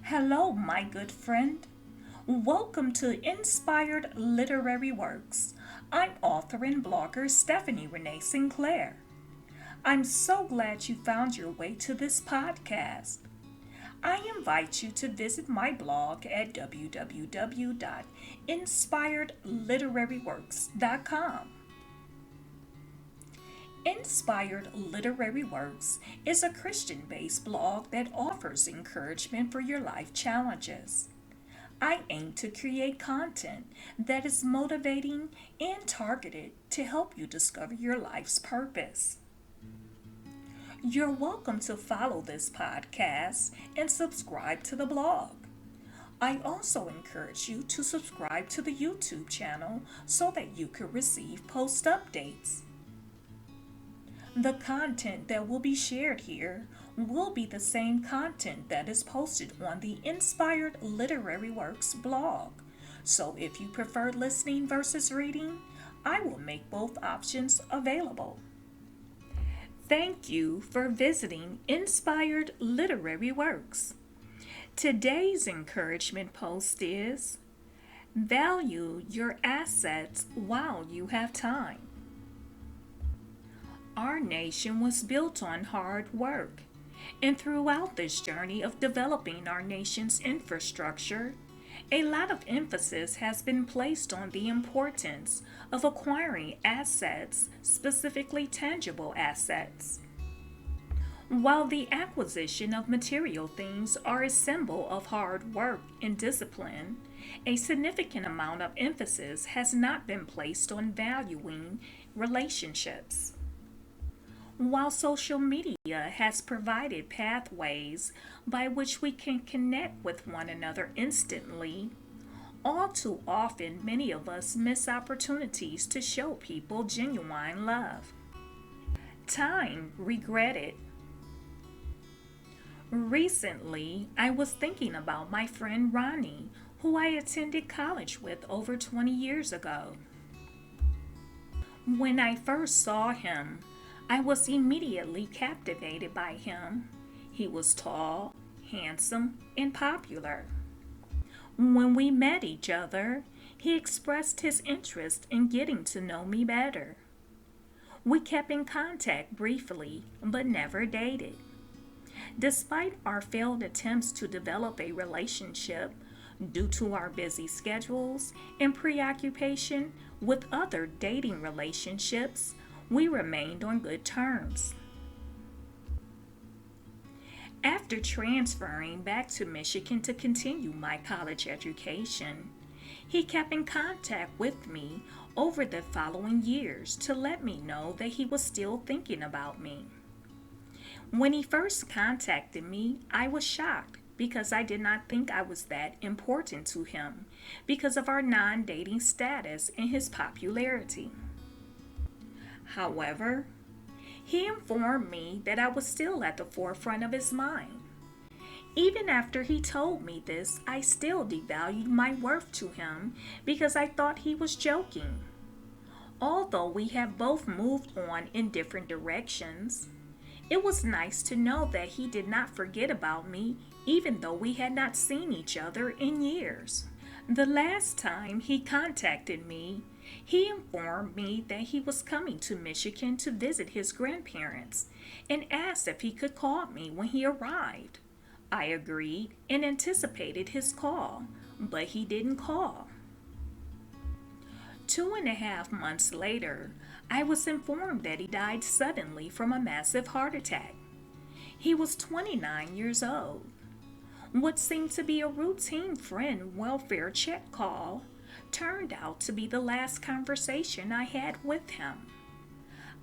Hello, my good friend. Welcome to Inspired Literary Works. I'm author and blogger Stephanie Renee Sinclair. I'm so glad you found your way to this podcast. I invite you to visit my blog at www.inspiredliteraryworks.com. Inspired Literary Works is a Christian based blog that offers encouragement for your life challenges. I aim to create content that is motivating and targeted to help you discover your life's purpose. You're welcome to follow this podcast and subscribe to the blog. I also encourage you to subscribe to the YouTube channel so that you can receive post updates. The content that will be shared here will be the same content that is posted on the Inspired Literary Works blog. So if you prefer listening versus reading, I will make both options available. Thank you for visiting Inspired Literary Works. Today's encouragement post is Value your assets while you have time. Our nation was built on hard work, and throughout this journey of developing our nation's infrastructure, a lot of emphasis has been placed on the importance of acquiring assets, specifically tangible assets. While the acquisition of material things are a symbol of hard work and discipline, a significant amount of emphasis has not been placed on valuing relationships. While social media has provided pathways by which we can connect with one another instantly, all too often many of us miss opportunities to show people genuine love. Time regretted. Recently, I was thinking about my friend Ronnie, who I attended college with over 20 years ago. When I first saw him, I was immediately captivated by him. He was tall, handsome, and popular. When we met each other, he expressed his interest in getting to know me better. We kept in contact briefly, but never dated. Despite our failed attempts to develop a relationship, due to our busy schedules and preoccupation with other dating relationships, we remained on good terms. After transferring back to Michigan to continue my college education, he kept in contact with me over the following years to let me know that he was still thinking about me. When he first contacted me, I was shocked because I did not think I was that important to him because of our non-dating status and his popularity. However, he informed me that I was still at the forefront of his mind. Even after he told me this, I still devalued my worth to him because I thought he was joking. Although we have both moved on in different directions, it was nice to know that he did not forget about me even though we had not seen each other in years. The last time he contacted me, he informed me that he was coming to Michigan to visit his grandparents and asked if he could call me when he arrived. I agreed and anticipated his call, but he didn't call. 2.5 months later, I was informed that he died suddenly from a massive heart attack. He was 29 years old. What seemed to be a routine friend welfare check call turned out to be the last conversation I had with him.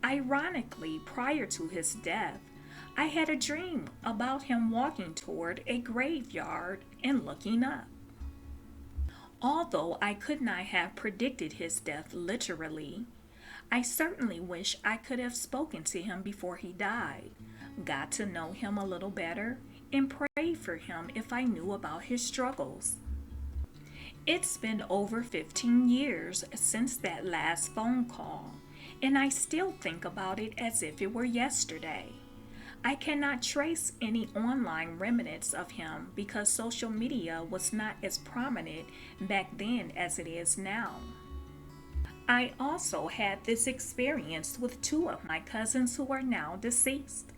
Ironically, prior to his death, I had a dream about him walking toward a graveyard and looking up. Although I could not have predicted his death literally, I certainly wish I could have spoken to him before he died, got to know him a little better, and prayed for him if I knew about his struggles. It's been over 15 years since that last phone call, and I still think about it as if it were yesterday. I cannot trace any online remnants of him because social media was not as prominent back then as it is now. I also had this experience with two of my cousins who are now deceased.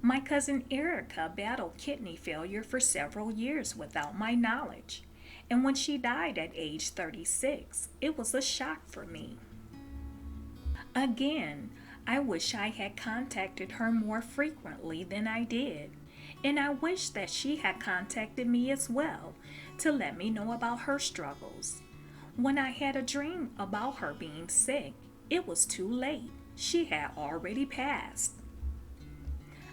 My cousin Erica battled kidney failure for several years without my knowledge, and when she died at age 36, it was a shock for me. Again, I wish I had contacted her more frequently than I did, and I wish that she had contacted me as well to let me know about her struggles. When I had a dream about her being sick, it was too late. She had already passed.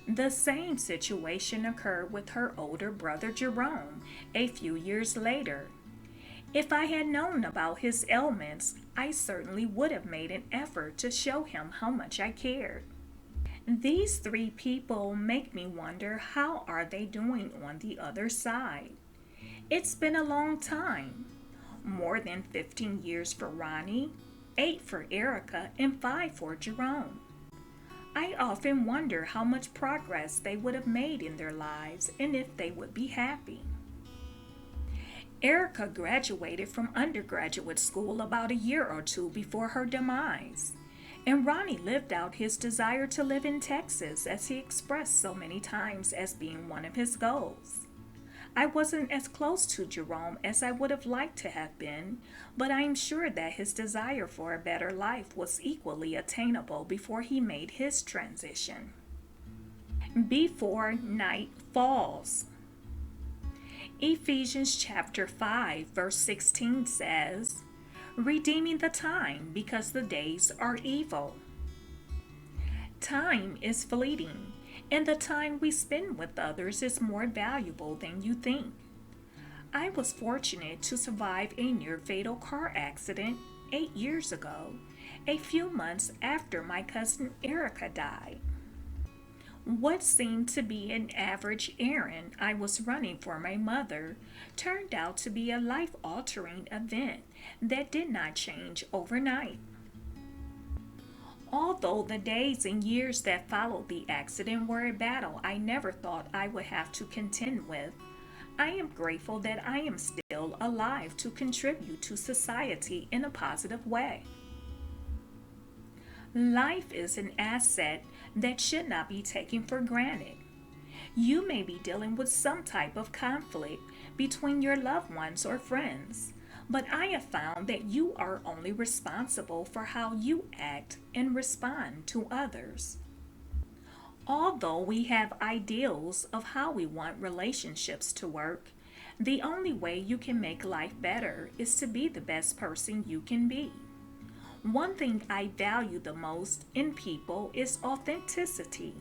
The same situation occurred with her older brother Jerome a few years later. If I had known about his ailments, I certainly would have made an effort to show him how much I cared. These three people make me wonder, how are they doing on the other side? It's been a long time. More than 15 years for Ronnie, 8 for Erica, and 5 for Jerome. I often wonder how much progress they would have made in their lives and if they would be happy. Erica graduated from undergraduate school about a year or two before her demise, and Ronnie lived out his desire to live in Texas, as he expressed so many times as being one of his goals. I wasn't as close to Jerome as I would have liked to have been, but I am sure that his desire for a better life was equally attainable before he made his transition. Before night falls. Ephesians chapter 5 verse 16 says, "Redeeming the time because the days are evil." Time is fleeting, and the time we spend with others is more valuable than you think. I was fortunate to survive a near-fatal car accident 8 years ago, a few months after my cousin Erica died. What seemed to be an average errand I was running for my mother turned out to be a life-altering event that did not change overnight. Although the days and years that followed the accident were a battle I never thought I would have to contend with, I am grateful that I am still alive to contribute to society in a positive way. Life is an asset that should not be taken for granted. You may be dealing with some type of conflict between your loved ones or friends, but I have found that you are only responsible for how you act and respond to others. Although we have ideals of how we want relationships to work, the only way you can make life better is to be the best person you can be. One thing I value the most in people is authenticity.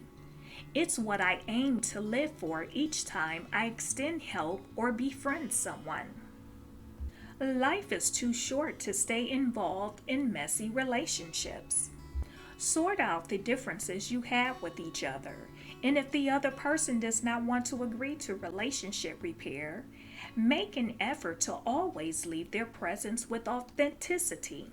It's what I aim to live for each time I extend help or befriend someone. Life is too short to stay involved in messy relationships. Sort out the differences you have with each other, and if the other person does not want to agree to relationship repair, make an effort to always leave their presence with authenticity.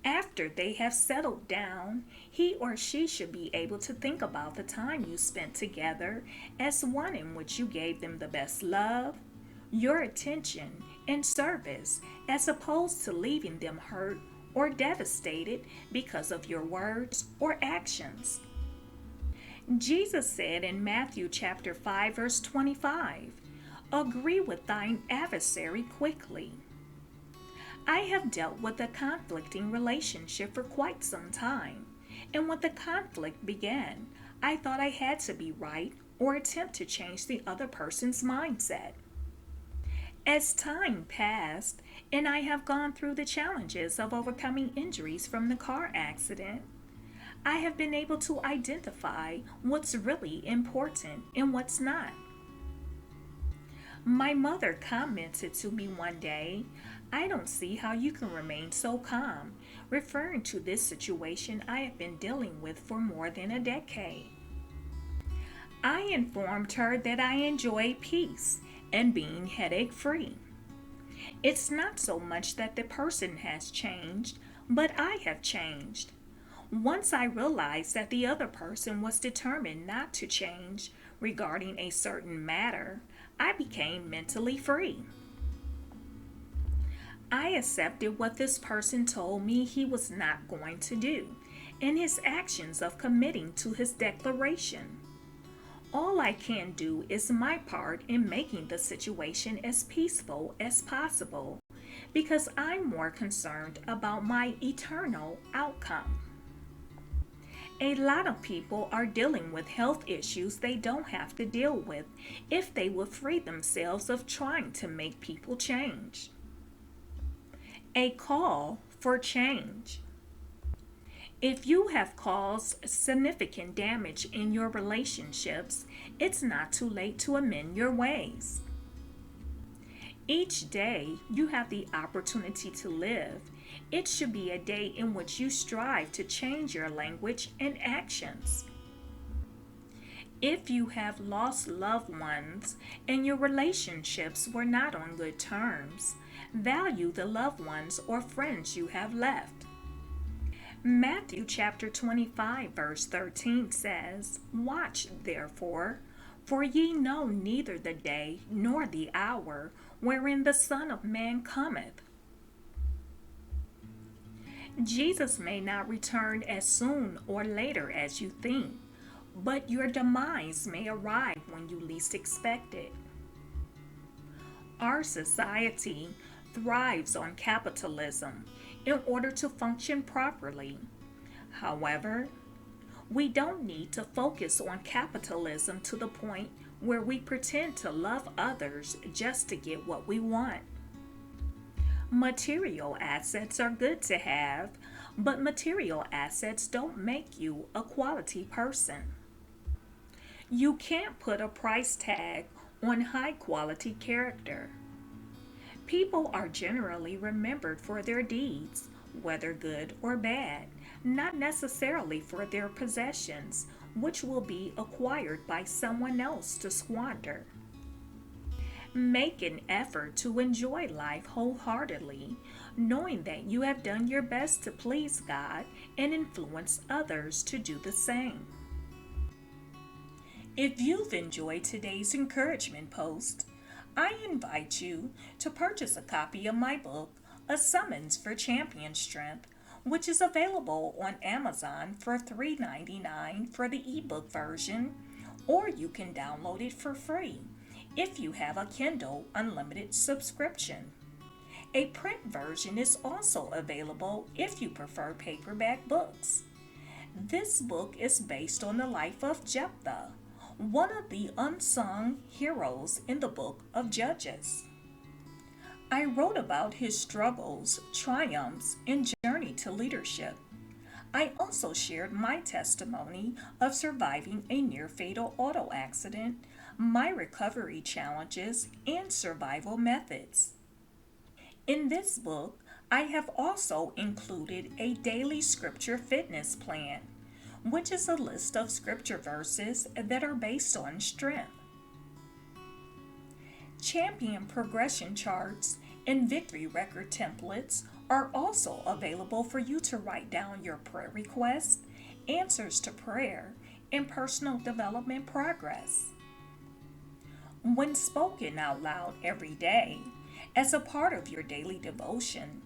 After they have settled down, he or she should be able to think about the time you spent together as one in which you gave them the best love, your attention, and service, as opposed to leaving them hurt or devastated because of your words or actions. Jesus said in Matthew chapter 5 verse 25, "Agree with thine adversary quickly." I have dealt with a conflicting relationship for quite some time, and when the conflict began, I thought I had to be right or attempt to change the other person's mindset. As time passed, and I have gone through the challenges of overcoming injuries from the car accident, I have been able to identify what's really important and what's not. My mother commented to me one day, "I don't see how you can remain so calm," referring to this situation I have been dealing with for more than a decade. I informed her that I enjoy peace and being headache-free. It's not so much that the person has changed, but I have changed. Once I realized that the other person was determined not to change regarding a certain matter, I became mentally free. I accepted what this person told me he was not going to do, and his actions of committing to his declaration. All I can do is my part in making the situation as peaceful as possible because I'm more concerned about my eternal outcome. A lot of people are dealing with health issues they don't have to deal with if they will free themselves of trying to make people change. A call for change. If you have caused significant damage in your relationships, it's not too late to amend your ways. Each day you have the opportunity to live. It should be a day in which you strive to change your language and actions. If you have lost loved ones and your relationships were not on good terms, value the loved ones or friends you have left. Matthew chapter 25 verse 13 says, "Watch therefore, for ye know neither the day nor the hour wherein the Son of Man cometh." Jesus may not return as soon or later as you think, but your demise may arrive when you least expect it. Our society thrives on capitalism in order to function properly. However, we don't need to focus on capitalism to the point where we pretend to love others just to get what we want. Material assets are good to have, but material assets don't make you a quality person. You can't put a price tag on high quality character. People are generally remembered for their deeds, whether good or bad, not necessarily for their possessions, which will be acquired by someone else to squander. Make an effort to enjoy life wholeheartedly, knowing that you have done your best to please God and influence others to do the same. If you've enjoyed today's encouragement post, I invite you to purchase a copy of my book, A Summons for Champion Strength, which is available on Amazon for $3.99 for the ebook version, or you can download it for free if you have a Kindle Unlimited subscription. A print version is also available if you prefer paperback books. This book is based on the life of Jephthah, one of the unsung heroes in the book of Judges. I wrote about his struggles, triumphs, and journey to leadership. I also shared my testimony of surviving a near-fatal auto accident, my recovery challenges, and survival methods. In this book, I have also included a daily scripture fitness plan, which is a list of scripture verses that are based on strength. Champion progression charts and victory record templates are also available for you to write down your prayer requests, answers to prayer, and personal development progress. When spoken out loud every day, as a part of your daily devotion,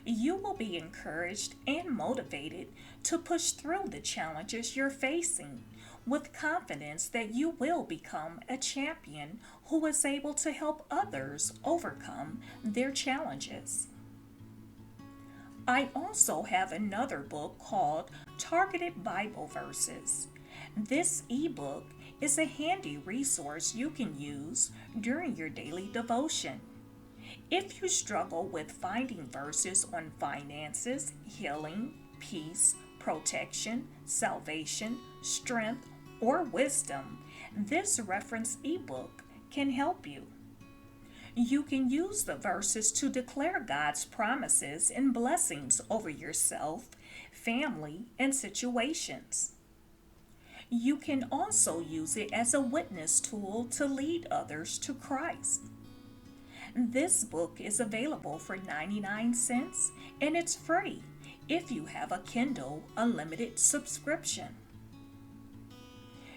you will be encouraged and motivated to push through the challenges you're facing with confidence that you will become a champion who is able to help others overcome their challenges. I also have another book called Targeted Bible Verses. This ebook is a handy resource you can use during your daily devotion. If you struggle with finding verses on finances, healing, peace, protection, salvation, strength, or wisdom, this reference ebook can help you. You can use the verses to declare God's promises and blessings over yourself, family, and situations. You can also use it as a witness tool to lead others to Christ. This book is available for 99 cents and it's free if you have a Kindle Unlimited subscription.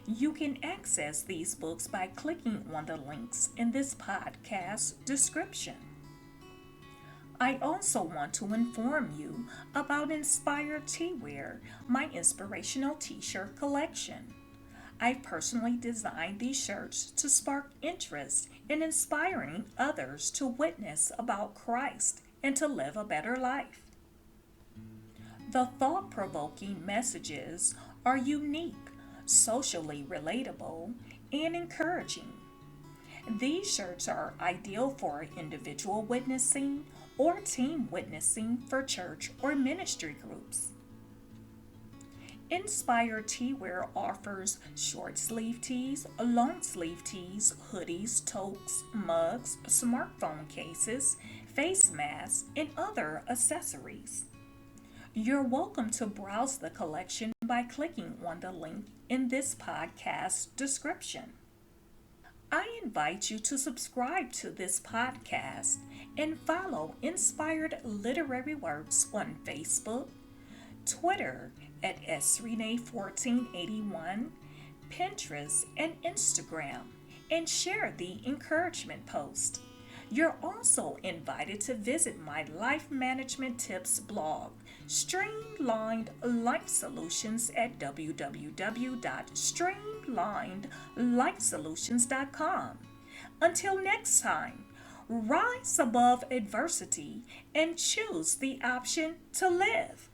You can access these books by clicking on the links in this podcast description. I also want to inform you about Inspired Teawear, my inspirational t-shirt collection. I personally designed these shirts to spark interest in inspiring others to witness about Christ and to live a better life. The thought-provoking messages are unique, socially relatable, and encouraging. These shirts are ideal for individual witnessing or team witnessing for church or ministry groups. Inspired Teawear offers short sleeve tees, long sleeve tees, hoodies, toques, mugs, smartphone cases, face masks, and other accessories. You're welcome to browse the collection by clicking on the link in this podcast description. I invite you to subscribe to this podcast and follow Inspired Literary Works on Facebook, Twitter at srenee1481, Pinterest, and Instagram, and share the encouragement post. You're also invited to visit my life management tips blog, Streamlined Life Solutions, at www.streamlinedsolutions.com. Until next time, rise above adversity and choose the option to live.